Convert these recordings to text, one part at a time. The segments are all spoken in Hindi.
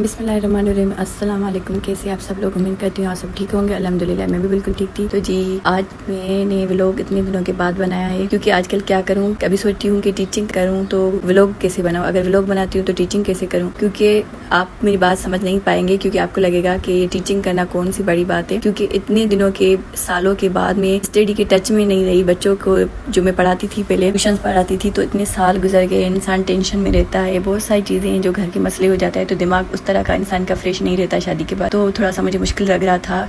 बिस्मिल्लाहिर्रहमानिर्रहीम। अस्सलाम वालेकुम। कैसे आप सब लोग? उम्मीद करती हूँ आप सब ठीक होंगे। अल्हम्दुलिल्लाह मैं भी बिल्कुल ठीक थी। तो जी आज मैंने व्लॉग इतने दिनों के बाद बनाया है, क्योंकि आजकल क्या करूँ, कभी सोचती हूँ कि टीचिंग करूँ तो व्लॉग कैसे बनाऊँ, अगर व्लॉग बनाती हूँ तो टीचिंग कैसे करूँ, क्योंकि आप मेरी बात समझ नहीं पाएंगे, क्योंकि आपको लगेगा कि ये टीचिंग करना कौन सी बड़ी बात है। क्योंकि इतने दिनों के सालों के बाद में स्टडी के टच में नहीं रही। बच्चों को जो मैं पढ़ाती थी, पहले ट्यूशन पढ़ाती थी, तो इतने साल गुजर गए, इंसान टेंशन में रहता है, बहुत सारी चीजें हैं जो घर के मसले हो जाता है, तो दिमाग उस तरह का इंसान का फ्रेश नहीं रहता शादी के बाद। तो थोड़ा सा मुझे मुश्किल लग रहा था।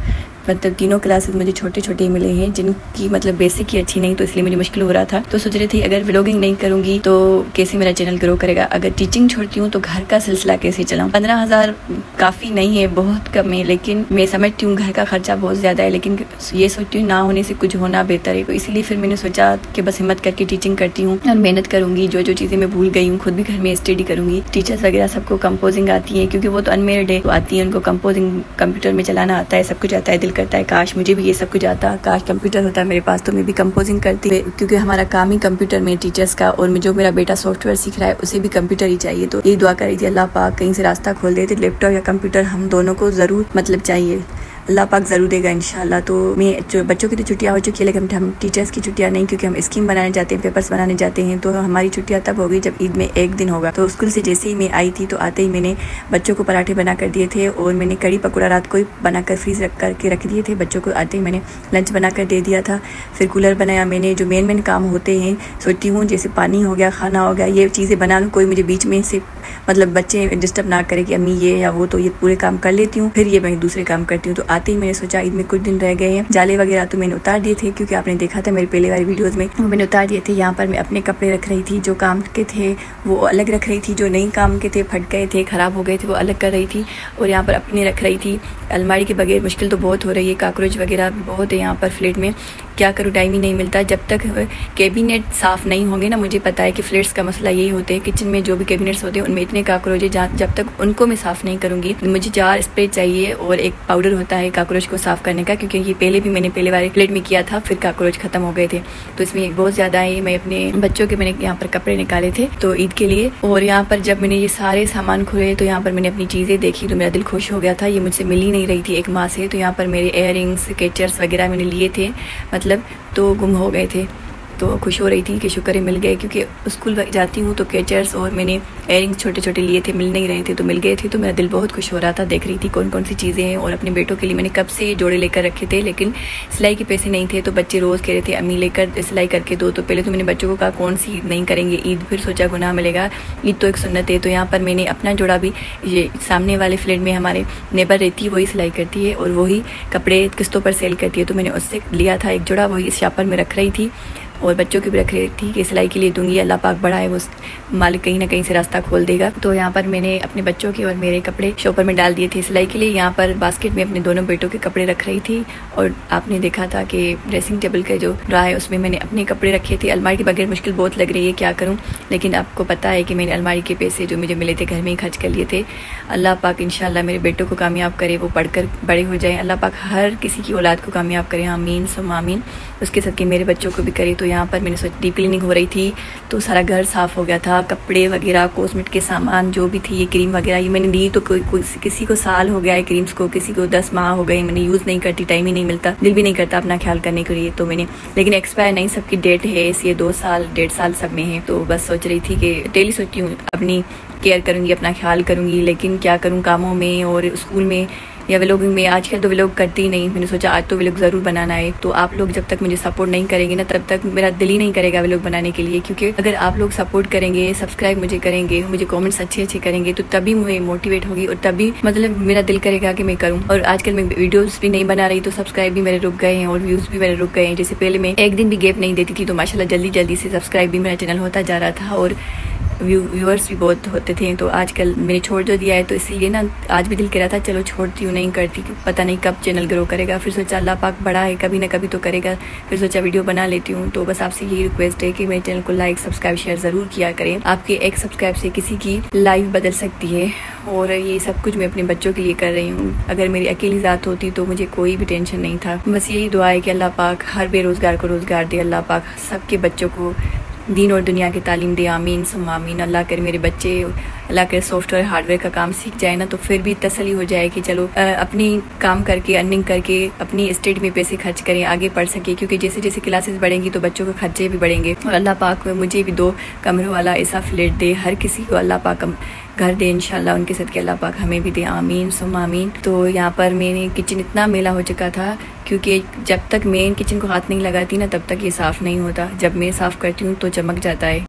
मतलब तीनों क्लासेस मुझे छोटे छोटे मिले हैं, जिनकी मतलब बेसिक ही अच्छी नहीं, तो इसलिए मुझे मुश्किल हो रहा था। तो सोच रही थी अगर व्लॉगिंग नहीं करूंगी तो कैसे मेरा चैनल ग्रो करेगा, अगर टीचिंग छोड़ती हूँ तो घर का सिलसिला कैसे चलाऊं। 15,000 काफी नहीं है, बहुत कम है, लेकिन मैं समझती हूँ घर का खर्चा बहुत ज्यादा है, लेकिन ये सोचती हूँ ना होने से कुछ होना बेहतर है। तो इसलिए फिर मैंने सोचा कि बस हिम्मत करके टीचिंग करती हूँ और मेहनत करूंगी। जो जो चीजें मैं भूल गई हूँ खुद भी घर में स्टडी करूंगी। टीचर्स वगैरह सबको कंपोजिंग आती है, क्योंकि वो तो अनमेरिड है, तो आती है, उनको कंपोजिंग कंप्यूटर में चलाना आता है, सब कुछ आता है। दिल करता है काश मुझे भी ये सब कुछ आता, काश कंप्यूटर होता मेरे पास तो मैं भी कंपोजिंग करती, क्योंकि हमारा काम ही कंप्यूटर में टीचर्स का। और जो मेरा बेटा सॉफ्टवेयर सीख रहा है उसे भी कंप्यूटर ही चाहिए। तो ये दुआ करी थी अल्लाह पाक कहीं से रास्ता खोल देते, लैपटॉप या कंप्यूटर हम दोनों को जरूर मतलब चाहिए, अल्लाह पाक जरूर देगा इंशाल्लाह। तो मैं जो बच्चों की तो छुट्टियां हो चुकी है, लेकिन हम टीचर्स की छुट्टियां नहीं, क्योंकि हम स्कीम बनाने जाते हैं, पेपर्स बनाने जाते हैं। तो हमारी छुट्टियां तब होगी जब ईद में एक दिन होगा। तो स्कूल से जैसे ही मैं आई थी तो आते ही मैंने बच्चों को पराठे बना कर दिए थे, और मैंने कड़ी पकौड़ा रात को ही बनाकर फ्रीज करके रख दिए थे। बच्चों को आते ही मैंने लंच बना कर दे दिया था। फिर कूलर बनाया मैंने। जो मेन काम होते हैं सोचती हूँ, जैसे पानी हो गया, खाना हो गया, ये चीज़ें बना लूँ, कोई मुझे बीच में से मतलब बच्चे डिस्टर्ब ना करे कि अम्मी ये या वो, तो ये पूरे काम कर लेती हूँ, फिर ये मैं दूसरे काम करती हूँ। तो आते ही मैंने सोचा ईद में कुछ दिन रह गए हैं, जाले वगैरह तो मैंने उतार दिए थे, क्योंकि आपने देखा था मेरे पहले वाली वीडियोस में, वो मैंने उतार दिए थे। यहाँ पर मैं अपने कपड़े रख रही थी, जो काम के थे वो अलग रख रही थी, जो नहीं काम के थे, फट गए थे, खराब हो गए थे, वो अलग कर रही थी, और यहाँ पर अपने रख रही थी। अलमारी के बगैर मुश्किल तो बहुत हो रही है, काकरोच वगैरह भी बहुत है यहाँ पर फ्लैट में, क्या करूँ, टाइम ही नहीं मिलता। जब तक कैबिनेट साफ़ नहीं होंगे ना, मुझे पता है कि फ्लैट्स का मसला यही होता है, किचन में जो भी कैबिनेट्स होते हैं उनमें इतने काकरोच है, जब तक उनको मैं साफ़ नहीं करूँगी। मुझे जार स्प्रे चाहिए और एक पाउडर होता है काकरोच को साफ़ करने का, क्योंकि ये पहले भी मैंने पहले वाले फ्लैट में किया था, फिर काकरोच खत्म हो गए थे, तो इसमें बहुत ज़्यादा है। मैं अपने बच्चों के मैंने यहाँ पर कपड़े निकाले थे तो ईद के लिए, और यहाँ पर जब मैंने ये सारे सामान खोले तो यहाँ पर मैंने अपनी चीज़ें देखी तो मेरा दिल खुश हो गया था। ये मुझसे मिल ही नहीं रही थी एक माह से। तो यहाँ पर मेरे इयररिंग्स, कैचर्स वगैरह मैंने लिए थे, मतलब तो गुम हो गए थे, तो खुश हो रही थी कि शुक्र है मिल गए, क्योंकि स्कूल जाती हूँ तो कैचर्स और मैंने इयररिंग्स छोटे छोटे लिए थे, मिल नहीं रहे थे, तो मिल गए थे। तो मेरा दिल बहुत खुश हो रहा था, देख रही थी कौन कौन सी चीज़ें हैं। और अपने बेटों के लिए मैंने कब से जोड़े लेकर रखे थे, लेकिन सिलाई के पैसे नहीं थे, तो बच्चे रोज़ कह रहे थे अम्मी लेकर सिलाई करके दो। तो पहले तो मैंने बच्चों को कहा कौन सी ईद नहीं करेंगे ईद, फिर सोचा गुनाह मिलेगा, ईद तो एक सुन्नत है। तो यहाँ पर मैंने अपना जोड़ा भी, ये सामने वाले फ्लैट में हमारे नेबर रहती है, वही सिलाई करती है और वही कपड़े किस्तों पर सेल करती है, तो मैंने उससे लिया था एक जोड़ा, वही इस शॉपर में रख रही थी, और बच्चों की भी रख रही थी कि सिलाई के लिए दूंगी, अल्लाह पाक बड़ा है, वो मालिक कहीं ना कहीं से रास्ता खोल देगा। तो यहाँ पर मैंने अपने बच्चों के और मेरे कपड़े शॉपर में डाल दिए थे सिलाई के लिए। यहाँ पर बास्केट में अपने दोनों बेटों के कपड़े रख रही थी, और आपने देखा था कि ड्रेसिंग टेबल का जो रहा है उसमें मैंने अपने कपड़े रखे थे। अलमारी के बगैर मुश्किल बहुत लग रही है, क्या करूँ, लेकिन आपको पता है कि मैंने अलमारी के पैसे जो मुझे मिले थे घर में ही खर्च कर लिए थे। अल्लाह पाक इंशाल्लाह मेरे बेटों को कामयाब करे, वो पढ़कर बड़े हो जाएँ, अल्लाह पाक हर किसी की औलाद को कामयाब करे, आमीन सुम्मा आमीन। उसके साथ कि मेरे बच्चों को भी करे। तो यहाँ पर मैंने सोच डीप क्लीनिंग हो रही थी, तो सारा घर साफ़ हो गया था, कपड़े वगैरह, कॉस्मेटिक के सामान जो भी थी, ये क्रीम वगैरह ये मैंने ली, तो किसी को साल हो गया है क्रीम्स को, किसी को 10 माह हो गए, मैंने यूज़ नहीं करती, टाइम ही नहीं मिलता, दिल भी नहीं करता अपना ख्याल करने के लिए। तो मैंने, लेकिन एक्सपायर नहीं, सबकी डेट है, इसलिए 2 साल 1.5 साल सब में है। तो बस सोच रही थी कि डेली सोचती हूँ अपनी केयर करूँगी, अपना ख्याल करूँगी, लेकिन क्या करूँ, कामों में और स्कूल में या व्लॉगिंग में। आजकल तो व्लॉग करती ही नहीं, मैंने सोचा आज तो व्लॉग ज़रूर बनाना है। तो आप लोग जब तक मुझे सपोर्ट नहीं करेंगे ना, तब तक मेरा दिल ही नहीं करेगा व्लॉग बनाने के लिए, क्योंकि अगर आप लोग सपोर्ट करेंगे, सब्सक्राइब मुझे करेंगे, मुझे कमेंट्स अच्छे अच्छे करेंगे, तो तभी मुझे मोटिवेट होगी और तभी मतलब मेरा दिल करेगा कि मैं करूँ। और आजकल मैं वीडियोज़ भी नहीं बना रही, तो सब्सक्राइब भी मेरे रुक गए हैं और व्यूज़ भी मेरे रुक गए हैं। जैसे पहले मैं एक दिन भी गैप नहीं देती थी, तो माशाल्लाह जल्दी जल्दी से सब्सक्राइब भी मेरा चैनल होता जा रहा था और व्यूअर्स भी बहुत होते थे। तो आजकल मैंने छोड़ जो दिया है, तो इसीलिए ना आज भी दिल कह रहा था चलो छोड़ती हूँ, नहीं करती, पता नहीं कब चैनल ग्रो करेगा। फिर सोचा अल्लाह पाक बड़ा है, कभी ना कभी तो करेगा। फिर सोचा वीडियो बना लेती हूँ। तो बस आपसे यही रिक्वेस्ट है कि मेरे चैनल को लाइक सब्सक्राइब शेयर ज़रूर किया करें। आपके एक सब्सक्राइब से किसी की लाइफ बदल सकती है, और ये सब कुछ मैं अपने बच्चों के लिए कर रही हूँ। अगर मेरी अकेली ज़ात होती तो मुझे कोई भी टेंशन नहीं था। बस यही दुआ है कि अल्लाह पाक हर बेरोज़गार को रोज़गार दे, अल्लाह पाक सबके बच्चों को दीन और दुनिया की तालीम दे। आमीन सुम्मा आमीन। अल्लाह करे मेरे बच्चे अल्लाह के सॉफ्टवेयर हार्डवेयर का काम सीख जाए ना, तो फिर भी तसल्ली हो जाए कि चलो अपनी काम करके अर्निंग करके अपनी स्टडी में पैसे खर्च करें, आगे पढ़ सके, क्योंकि जैसे जैसे क्लासेस बढ़ेंगी तो बच्चों के खर्चे भी बढ़ेंगे। और अल्लाह पाक मुझे भी 2 कमरों वाला ऐसा फ्लैट दे, हर किसी को अल्लाह पाक घर दे इंशाल्लाह, उनके सदके अल्लाह पाक हमें भी दे। आमीन सुम्मा आमीन। तो यहाँ पर मेरे किचन इतना मेला हो चुका था, क्योंकि जब तक मैं किचन को हाथ नहीं लगाती ना तब तक ये साफ़ नहीं होता। जब मैं साफ़ करती हूँ तो चमक जाता है।